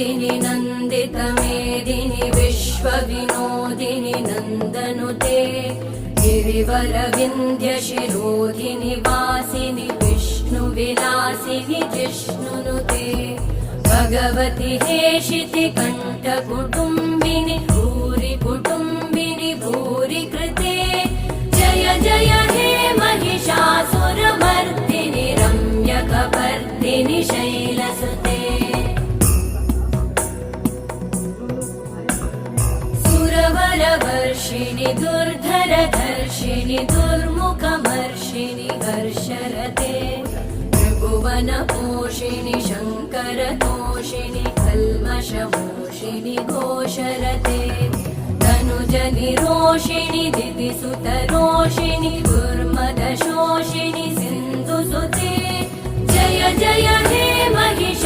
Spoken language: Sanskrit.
मेदिनि नन्दितमेदिनि विश्वविनोदिनि नन्दनुते गिरिवरविन्ध्यशिरोधिनि वासिनि विष्णुविलासिनि जिष्णुनुते भगवति हेशिति कण्ठकुटुम्बिनि भूरि कुटुम्बिनि भूरि कृते जय जय हे महिषासुरमर्दिनि रम्यकपर्दिनि शैलसुते सुरवरवर्षिणि दुर्धरधर्षिणि दुर्मुखमर्षिणि हर्षरते त्रिभुवनपोषिणि शङ्करतोषिणि कल्मषमोषिणि घोषरते तनुजनिरोषिणि दितिसुतरोषिणि दुर्मदशोषिणि सिन्धुसुते जय जय हे महिषा